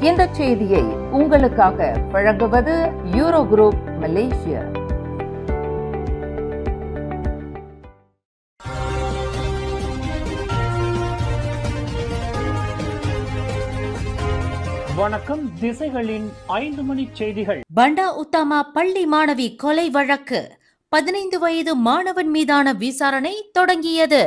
இந்த செய்தியை உங்களுக்காக வழங்குவது யூரோ குரூப் மலேசியா. வணக்கம். திசைகளின் 5 மணி செய்திகள். பண்டா உத்தாமா பள்ளி மாணவி கொலை வழக்கு 15 வயது மாணவன் மீதான விசாரணை தொடங்கியது.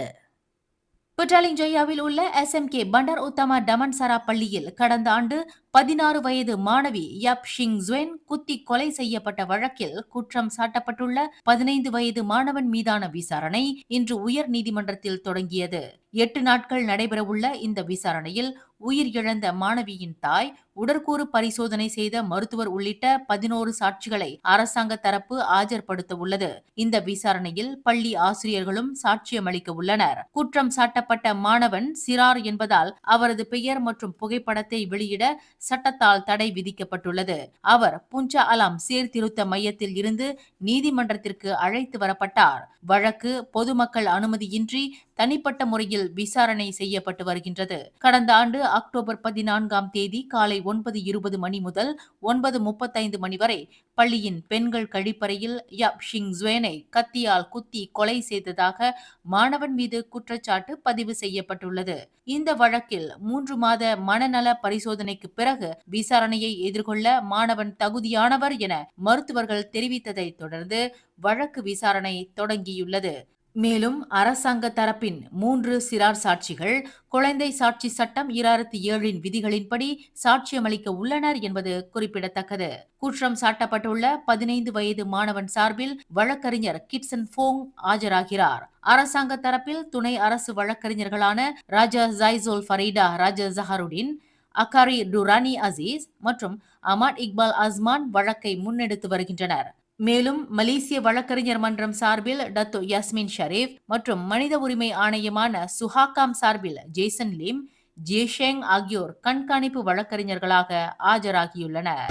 புட்டாலிங் ஜொய்யாவில் உள்ள SMK பண்டார் உத்தாமா டமன்சரா பள்ளியில் கடந்த ஆண்டு 16 வயது மாணவி யப் ஷிங் ஜுவென் குத்தி கொலை செய்யப்பட்ட வழக்கில் குற்றம் சாட்டப்பட்டுள்ள 15 வயது மாணவன் மீதான விசாரணை இன்று உயர் நீதிமன்றத்தில் தொடங்கியது. 8 நாட்கள் நடைபெறவுள்ள இந்த விசாரணையில் உயிர் இழந்த மாணவியின் தாய், உடற்கூறு பரிசோதனை செய்த மருத்துவர் உள்ளிட்ட 11 சாட்சிகளை அரசாங்க தரப்பு ஆஜர்படுத்த உள்ளது. இந்த விசாரணையில் பள்ளி ஆசிரியர்களும் சாட்சியமளிக்க உள்ளனர். குற்றம் சாட்டப்பட்ட மாணவன் சிறார் என்பதால் அவரது பெயர் மற்றும் புகைப்படத்தை வெளியிட சட்டத்தால் தடை விதிக்கப்பட்டுள்ளது. அவர் புஞ்சா அலாம் சீர்திருத்த மையத்தில் இருந்து நீதிமன்றத்திற்கு அழைத்து வரப்பட்டார். வழக்கு பொதுமக்கள் அனுமதியின்றி தனிப்பட்ட முறையில் விசாரணை செய்யப்பட்டு வருகின்றது. கடந்த ஆண்டு அக்டோபர் 14ஆம் தேதி காலை 9:20 மணி முதல் 9:35 மணி வரை பள்ளியின் பெண்கள் கழிப்பறையில் யப் ஷிங் ஜுவெனை கத்தியால் குத்தி கொலை செய்ததாக மாணவன் மீது குற்றச்சாட்டு பதிவு செய்யப்பட்டுள்ளது. இந்த வழக்கில் 3 மாத மனநல பரிசோதனைக்கு பிறகு விசாரணையை எதிர்கொள்ள மாணவன் தகுதியானவர் என மருத்துவர்கள் தெரிவித்ததை தொடர்ந்து வழக்கு விசாரணை தொடங்கியுள்ளது. மேலும் அரசாங்க தரப்பின் 3 சிறார் சாட்சிகள் குழந்தை சாட்சி சட்டம் 2007 விதிகளின்படி சாட்சியமளிக்க உள்ளனர் என்பது குறிப்பிடத்தக்கது. குற்றம் சாட்டப்பட்டுள்ள 15 வயது மாணவன் சார்பில் வழக்கறிஞர் கிட்சன் போங் ஆஜராகிறார். அரசாங்க தரப்பில் துணை அரசு வழக்கறிஞர்களான ராஜா ஜைசோல் ஃபரீடா ராஜா ஜஹருடின், அகாரி டுரானி அசீஸ் மற்றும் அமாட் இக்பால் அஸ்மான் வழக்கை முன்னெடுத்து வருகின்றனர். மேலும் மலேசிய வழக்கறிஞர் மன்றம் சார்பில் டத்தோ யாஸ்மின் ஷரீப் மற்றும் மனித உரிமை ஆணையமான சுஹாகாம் சார்பில் ஜேசன் லிம், ஜேஷேங் ஆகியோர் கண்காணிப்பு வழக்கறிஞர்களாக ஆஜராகியுள்ளனர்.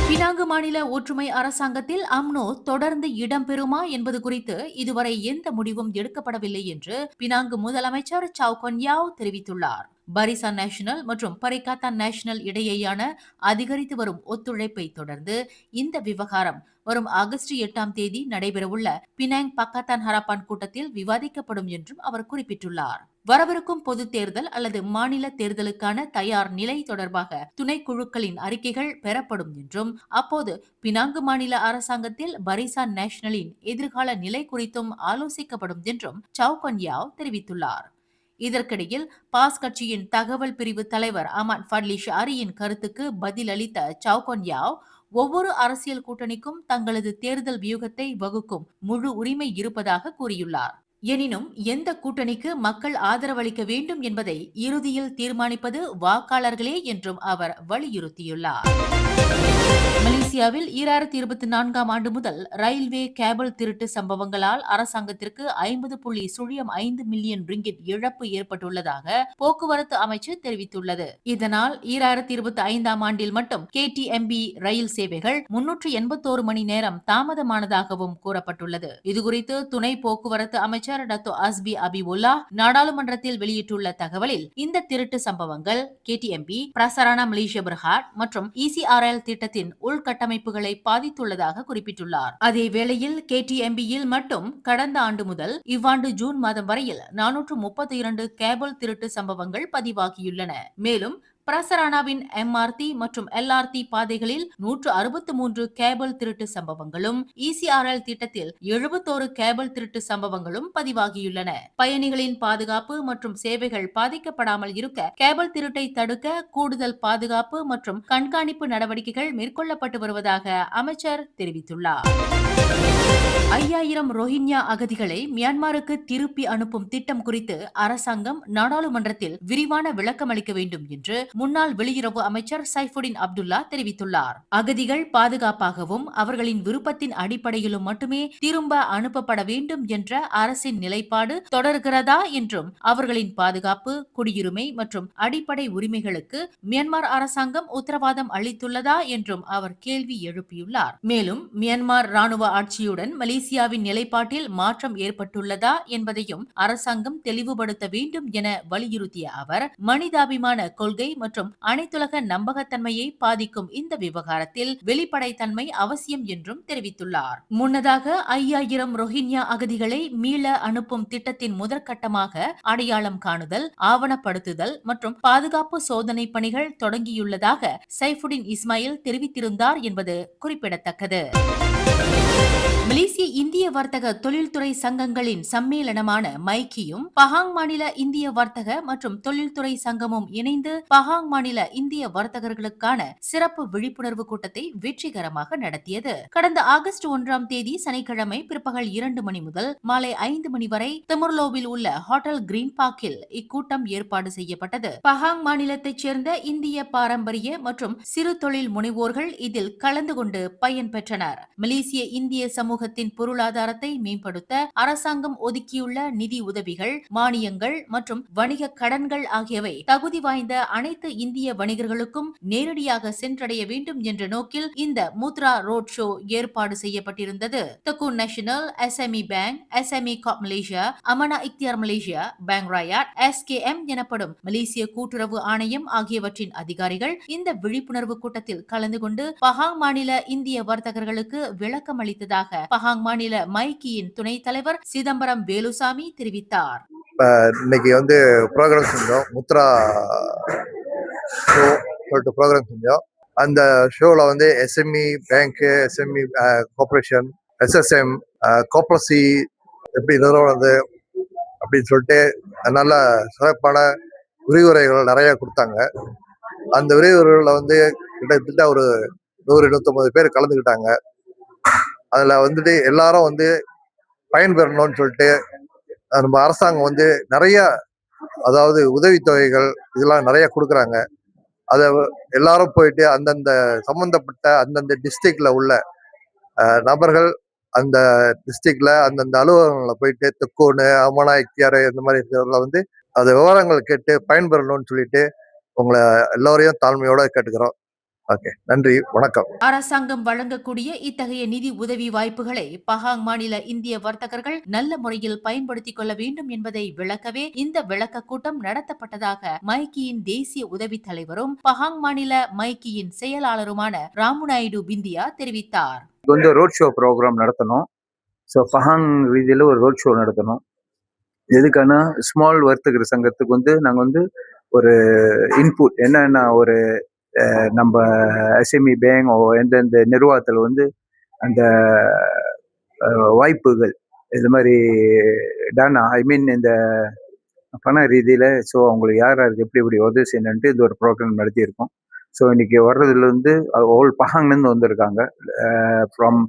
பினாங்கு மாநில ஒற்றுமை அரசாங்கத்தில் அம்னோ தொடர்ந்து இடம்பெறுமா என்பது குறித்து இதுவரை எந்த முடிவும் எடுக்கப்படவில்லை என்று பினாங்கு முதலமைச்சர் சாவ் கொன் யாவ் தெரிவித்துள்ளார். பரிசான் நேஷனல் மற்றும் பரிகாத்தான் நேஷனல் இடையேயான அதிகரித்து வரும் ஒத்துழைப்பை தொடர்ந்து இந்த விவகாரம் வரும் ஆகஸ்ட் 8ஆம் தேதி நடைபெறவுள்ள பினாங் பக்காத்தான் ஹராப்பான் கூட்டத்தில் விவாதிக்கப்படும் என்றும் அவர் குறிப்பிட்டுள்ளார். வரவிருக்கும் பொது தேர்தல் அல்லது மாநில தேர்தலுக்கான தயார் நிலை தொடர்பாக துணைக்குழுக்களின் அறிக்கைகள் பெறப்படும் என்றும் அப்போது பினாங்கு மாநில அரசாங்கத்தில் பரிசான் நேஷனலின் எதிர்கால நிலை குறித்தும் ஆலோசிக்கப்படும் என்றும் சாவ் கொன் யாவ் தெரிவித்துள்ளார். இதற்கிடையில் பாஸ் கட்சியின் தகவல் பிரிவு தலைவர் அமாட் ஃபட்லி ஷாரியின் கருத்துக்கு பதில் அளித்த சாவ் கொன் யாவ், ஒவ்வொரு அரசியல் கூட்டணிக்கும் தங்களது தேர்தல் வியூகத்தை வகுக்கும் முழு உரிமை இருப்பதாக கூறியுள்ளார். எனினும் எந்த கூட்டணிக்கு மக்கள் ஆதரவளிக்க வேண்டும் என்பதை இறுதியில் தீர்மானிப்பது வாக்காளர்களே என்றும் அவர் வலியுறுத்தியுள்ளார். மலேசியாவில் 2024ஆம் ஆண்டு முதல் ரயில்வே கேபிள் திருட்டு சம்பவங்களால் அரசாங்கத்திற்கு 50.05 மில்லியன் ரிங்கிட் இழப்பு ஏற்பட்டுள்ளதாக போக்குவரத்து அமைச்சு தெரிவித்துள்ளது. இதனால் 2025ஆம் ஆண்டில் மட்டும் KTMB ரயில் சேவைகள் 381 மணி நேரம் தாமதமானதாகவும் கூறப்பட்டுள்ளது. இதுகுறித்து துணை போக்குவரத்து அமைச்சர் டத்தோ அஸ்பி அபிவுல்லா நாடாளுமன்றத்தில் வெளியிட்டுள்ள தகவலில், இந்த திருட்டு சம்பவங்கள் KTMB, பிரசரானா மலேசியா பெர்ஹாட் மற்றும் ECRL திட்டத்தின் உள்கட்டமைப்புகளை பாதித்துள்ளதாக குறிப்பிட்டுள்ளார். அதே வேளையில் KTMB-யில் மட்டும் கடந்த ஆண்டு முதல் இவ்வாண்டு ஜூன் மாதம் வரையில் 432 கேபிள் திருட்டு சம்பவங்கள் பதிவாகியுள்ளன. மேலும் பிரசரானாவின் MRT மற்றும் LRT பாதைகளில் 163 கேபிள் திருட்டு சம்பவங்களும், ECRL திட்டத்தில் 71 கேபிள் திருட்டு சம்பவங்களும் பதிவாகியுள்ளன. பயணிகளின் பாதுகாப்பு மற்றும் சேவைகள் பாதிக்கப்படாமல் இருக்க கேபிள் திருட்டை தடுக்க கூடுதல் பாதுகாப்பு மற்றும் கண்காணிப்பு நடவடிக்கைகள் மேற்கொள்ளப்பட்டு வருவதாக அமைச்சர் தெரிவித்துள்ளார். 5000 ரோஹிங்யா அகதிகளை மியான்மருக்கு திருப்பி அனுப்பும் திட்டம் குறித்து அரசாங்கம் நாடாளுமன்றத்தில் விரிவான விளக்கம் அளிக்க வேண்டும் என்று முன்னாள் வெளியுறவு அமைச்சர் சைஃபுடின் அப்துல்லா தெரிவித்துள்ளார். அகதிகள் பாதுகாப்பாகவும் அவர்களின் விருப்பத்தின் அடிப்படையிலும் மட்டுமே திரும்ப அனுப்பப்பட வேண்டும் என்ற அரசின் நிலைப்பாடு தொடர்கிறதா என்றும், அவர்களின் பாதுகாப்பு, குடியுரிமை மற்றும் அடிப்படை உரிமைகளுக்கு மியான்மர் அரசாங்கம் உத்தரவாதம் அளித்துள்ளதா என்றும் அவர் கேள்வி எழுப்பியுள்ளார். மேலும் மியான்மர் ராணுவ ஆட்சியுடன் மலேசிய மலேசியாவின் நிலைப்பாட்டில் மாற்றம் ஏற்பட்டுள்ளதா என்பதையும் அரசாங்கம் தெளிவுபடுத்த வேண்டும் என வலியுறுத்திய அவர், மனிதாபிமான கொள்கை மற்றும் அனைத்துலக நம்பகத்தன்மையை பாதிக்கும் இந்த விவகாரத்தில் வெளிப்படைத்தன்மை அவசியம் என்றும் தெரிவித்துள்ளார். முன்னதாக 5000 ரோஹிங்யா அகதிகளை மீள அனுப்பும் திட்டத்தின் முதற்கட்டமாக அடையாளம் காணுதல், ஆவணப்படுத்துதல் மற்றும் பாதுகாப்பு சோதனை பணிகள் தொடங்கியுள்ளதாக சைஃபுடின் இஸ்மாயில் தெரிவித்திருந்தார் என்பது குறிப்பிடத்தக்கது. மலேசிய இந்திய வர்த்தக தொழில்துறை சங்கங்களின் சம்மேளனமான மைக்கியும் பஹாங் மாநில இந்திய வர்த்தக மற்றும் தொழில்துறை சங்கமும் இணைந்து பஹாங் மாநில இந்திய வர்த்தகர்களுக்கான சிறப்பு விழிப்புணர்வு கூட்டத்தை வெற்றிகரமாக நடத்தியது. கடந்த ஆகஸ்ட் 1ஆம் தேதி சனிக்கிழமை பிற்பகல் 2 மணி முதல் மாலை 5 மணி வரை திமுர்லோவில் உள்ள ஹோட்டல் கிரீன் பார்க்கில் இக்கூட்டம் ஏற்பாடு செய்யப்பட்டது. பஹாங் மாநிலத்தைச் சேர்ந்த இந்திய பாரம்பரிய மற்றும் சிறு தொழில் முனைவோர்கள் இதில் கலந்து கொண்டு பயன்பெற்றனர். மலேசிய இந்திய சமூகத்தின் பொருளாதாரத்தை மேம்படுத்த அரசாங்கம் ஒதுக்கியுள்ள நிதி உதவிகள், மானியங்கள் மற்றும் வணிக கடன்கள் ஆகியவை தகுதி வாய்ந்த அனைத்து இந்திய வணிகர்களுக்கும் நேரடியாக சென்றடைய வேண்டும் என்ற நோக்கில் இந்த முத்ரா ரோட் ஷோ ஏற்பாடு செய்யப்பட்டிருந்தது. Tekun Nasional, SME Bank, SME Corp Malaysia, Amanah Ikhtiar Malaysia, Bank Rakyat, SKM எனப்படும் மலேசிய கூட்டுறவு ஆணையம் ஆகியவற்றின் அதிகாரிகள் இந்த விழிப்புணர்வு கூட்டத்தில் கலந்து கொண்டு பஹாங் மாநில இந்திய வர்த்தகர்களுக்கு விளக்கம் அளித்ததாக பஹாங் மாநில மைக்கியின் துணைத் தலைவர் சிதம்பரம் வேலுசாமி தெரிவித்தார். இன்னைக்கு ப்ரோக்ராம் செஞ்சோம், முத்ரா ஷோ சொல்லிட்டு ப்ரோக்ராம் செஞ்சோம். அந்த ஷோவில் SME Bank, SME corporation, SSM, கோப்ரசி எப்படி நிறுவனம் அப்படின்னு சொல்லிட்டு நல்ல சிறப்பான விரிவுரைகள் நிறைய கொடுத்தாங்க. அந்த விரிவுரைகளில் கிட்டத்தட்ட ஒரு 100-150 பேர் கலந்துக்கிட்டாங்க. அதில் எல்லாரும் பயன்பெறணும்னு சொல்லிட்டு நம்ம அரசாங்கம் நிறைய, அதாவது உதவித்தொகைகள் இதெல்லாம் நிறைய கொடுக்குறாங்க. அதை எல்லாரும் போயிட்டு அந்தந்த சம்பந்தப்பட்ட அந்தந்த டிஸ்ட்ரிக்ட்ல உள்ள நபர்கள், அந்த டிஸ்ட்ரிக்ட்ல அந்தந்த அலுவலகங்களில் போயிட்டு தெக்கூனு, அமனா இக்தியார் இந்த மாதிரி இருக்கிறவங்கள அந்த விவரங்கள் கேட்டு பயன்பெறணும்னு சொல்லிட்டு உங்களை எல்லோரையும் தாழ்மையோட கேட்டுக்கிறோம். ஓகே, நன்றி, வணக்கம். அரசாங்கம் வழங்கக்கூடிய இத்தகைய நிதி உதவி வாய்ப்புகளை பஹாங் மாநில இந்திய வர்த்தகர்கள் நல்ல முறையில் பயன்படுத்திக் கொள்ள வேண்டும் என்பதை விளக்கவே இந்த விளக்க கூட்டம் நடத்தப்பட்டதாக மைக்கியின் தேசிய உதவி தலைவரும் பஹாங் மாநில மைக்கியின் செயலாளருமான ராமுநாயுடு பிந்தியா தெரிவித்தார். ரோட் ஷோ ப்ரோக்ராம் நடத்தணும். ஸோ பஹாங் ரீதியில் ஒரு ரோட் ஷோ நடத்தணும். எதுக்கான ஸ்மால் வர்த்தகர் சங்கத்துக்கு நாங்கள் ஒரு இன்புட் என்னன்னா, ஒரு நம்ம SME பேங்க் எந்தெந்த நிர்வாகத்தில் அந்த வாய்ப்புகள் இது மாதிரி டானா இந்த பண ரீதியில் ஸோ அவங்களுக்கு யாருக்கு எப்படி உதவி செய்யணுன்ட்டு இது ஒரு ப்ரோக்ராம் நடத்தியிருக்கோம். ஸோ இன்னைக்கு வர்றதுலேருந்து ஹோல் பஹாங்லேருந்து வந்திருக்காங்க. From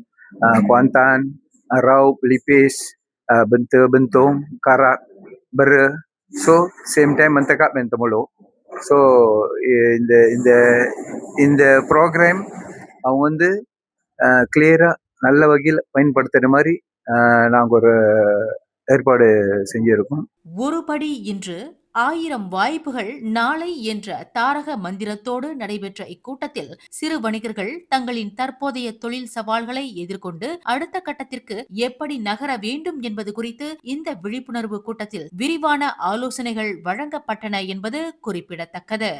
Kuantan, Raub, Lipis, Bentong, Karak, பர், so same time Mentakab and Temerloh. So இந்த ப்ரோக்ராம் அவங்க கிளியராக நல்ல வகையில் பயன்படுத்துகிற மாதிரி நாங்கள் ஒரு ஏற்பாடு செஞ்சிருக்கோம். ஒரு படி இன்று 1000 வாய்ப்புகள் நாளை என்ற தாரக மந்திரத்தோடு நடைபெற்ற இக்கூட்டத்தில் சிறு வணிகர்கள் தங்களின் தற்போதைய தொழில் சவால்களை எதிர்கொண்டு அடுத்த கட்டத்திற்கு எப்படி நகர வேண்டும் என்பது குறித்து இந்த விழிப்புணர்வு கூட்டத்தில் விரிவான ஆலோசனைகள் வழங்கப்பட்டன என்பது குறிப்பிடத்தக்கது.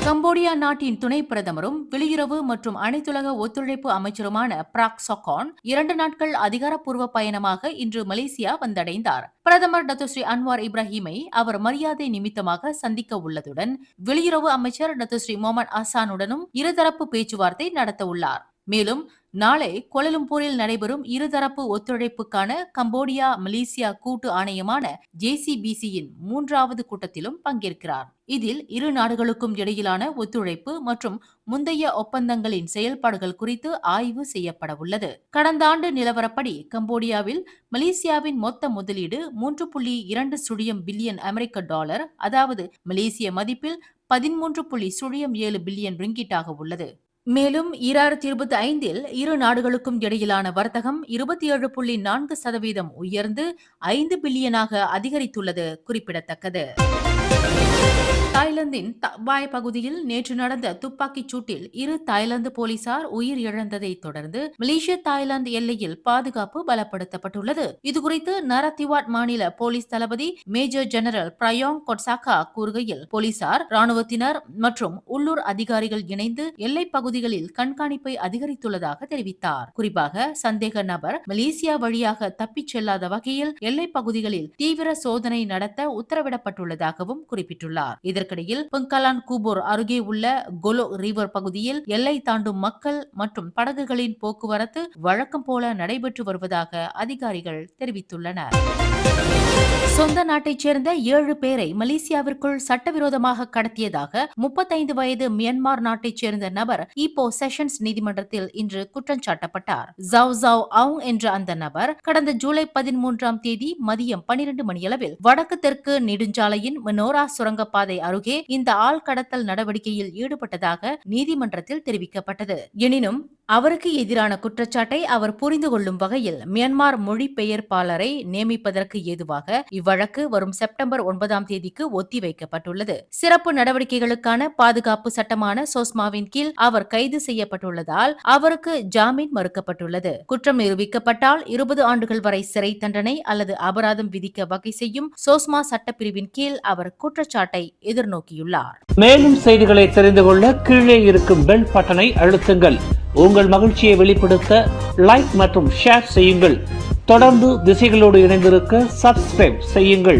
கம்போடியா நாட்டின் துணை பிரதமரும் வெளியுறவு மற்றும் அனைத்துலக ஒத்துழைப்பு அமைச்சருமான பிராக் சொக்கான் 2 நாட்கள் அதிகாரப்பூர்வ பயணமாக இன்று மலேசியா வந்தடைந்தார். பிரதமர் டத்துஸ்ரீ அன்வார் இப்ராஹிமை அவர் மரியாதை நிமித்தமாக சந்திக்க உள்ளதுடன் வெளியுறவு அமைச்சர் டத்துஸ்ரீ முகமது அசானுடனும் இருதரப்பு பேச்சுவார்த்தை நடத்த உள்ளார். மேலும் நாளை கோலலம்பூரில் நடைபெறும் இருதரப்பு ஒத்துழைப்புக்கான கம்போடியா மலேசியா கூட்டு ஆணையமான JCBC-யின் 3வது கூட்டத்திலும் பங்கேற்கிறார். இதில் இரு நாடுகளுக்கும் இடையிலான ஒத்துழைப்பு மற்றும் முந்தைய ஒப்பந்தங்களின் செயல்பாடுகள் குறித்து ஆய்வு செய்யப்பட உள்ளது. கடந்த ஆண்டு நிலவரப்படி கம்போடியாவில் மலேசியாவின் மொத்த முதலீடு 3.2 பில்லியன் அமெரிக்க டாலர், அதாவது மலேசிய மதிப்பில் 13.7 பில்லியன் ரிங்கிட்டாக உள்ளது. மேலும் 2025இல் இரு நாடுகளுக்கும் இடையிலான வர்த்தகம் 27.4% உயர்ந்து 5 பில்லியனாக அதிகரித்துள்ளது குறிப்பிடத்தக்கது. தாய்லாந்தின் தபாய் பகுதியில் நேற்று நடந்த துப்பாக்கிச் சூட்டில் 2 தாய்லாந்து போலீசார் உயிர் இழந்ததை தொடர்ந்து மலேசிய தாய்லாந்து எல்லையில் பாதுகாப்பு பலப்படுத்தப்பட்டுள்ளது. இதுகுறித்து நரத்திவாட் மாநில போலீஸ் தளபதி மேஜர் ஜெனரல் பிரயோங் கொட்சாகா கூறுகையில், போலீசார், ராணுவத்தினர் மற்றும் உள்ளூர் அதிகாரிகள் இணைந்து எல்லைப் பகுதிகளில் கண்காணிப்பை அதிகரித்துள்ளதாக தெரிவித்தார். குறிப்பாக சந்தேக நபர் மலேசியா வழியாக தப்பிச் செல்லாத வகையில் எல்லைப் பகுதிகளில் தீவிர சோதனை நடத்த உத்தரவிடப்பட்டுள்ளதாகவும் குறிப்பிட்டுள்ளார். இதற்கிடையில் பெங்காலான் கூபோர் அருகே உள்ள கொலோ ரிவர் பகுதியில் எல்லை தாண்டும் மக்கள் மற்றும் படகுகளின் போக்குவரத்து வழக்கம் போல நடைபெற்று வருவதாக அதிகாரிகள் தெரிவித்துள்ளனர். சொந்த நாட்டைச் சேர்ந்த 7 பேரை மலேசியாவிற்குள் சட்டவிரோதமாக கடத்தியதாக 35 வயது மியான்மர் நாட்டைச் சேர்ந்த நபர் ஈப்போ செஷன்ஸ் நீதிமன்றத்தில் இன்று குற்றம் சாட்டப்பட்டார். ஜாவ் ஜாவ் அவுங் என்ற அந்த நபர் கடந்த ஜூலை 13ஆம் தேதி மதியம் 12 மணியளவில் வடக்கு தெற்கு நெடுஞ்சாலையின் மனோரா சுரங்கப்பாதை அருகே இந்த ஆள் கடத்தல் நடவடிக்கையில் ஈடுபட்டதாக நீதிமன்றத்தில் தெரிவிக்கப்பட்டது. எனினும் அவருக்கு எதிரான குற்றச்சாட்டை அவர் புரிந்து கொள்ளும் வகையில் மியான்மர் மொழிபெயர்ப்பாளரை நியமிப்பதற்கு ஏதுவாக இவ்வழக்கு வரும் செப்டம்பர் 9ஆம் தேதிக்கு ஒத்திவைக்கப்பட்டுள்ளது. சிறப்பு நடவடிக்கைகளுக்கான பாதுகாப்பு சட்டமான சோஸ்மாவின் கீழ் அவர் கைது செய்யப்பட்டுள்ளதால் அவருக்கு ஜாமீன் மறுக்கப்பட்டுள்ளது. குற்றம் நிரூபிக்கப்பட்டால் 20 ஆண்டுகள் வரை சிறை தண்டனை அல்லது அபராதம் விதிக்க வகை செய்யும் சோஸ்மா சட்டப்பிரிவின் கீழ் அவர் குற்றச்சாட்டை எதிர்நோக்கியுள்ளார். மேலும் செய்திகளை தெரிந்து கொள்ள கீழே இருக்கும் பெல் பட்டனை அழுத்துங்கள். உங்கள் மகிழ்ச்சியை வெளிப்படுத்த லைக் மற்றும் ஷேர் செய்யுங்கள். தொடர்ந்து திசைகளோடு இணைந்திருக்க சப்ஸ்கிரைப் செய்யுங்கள்.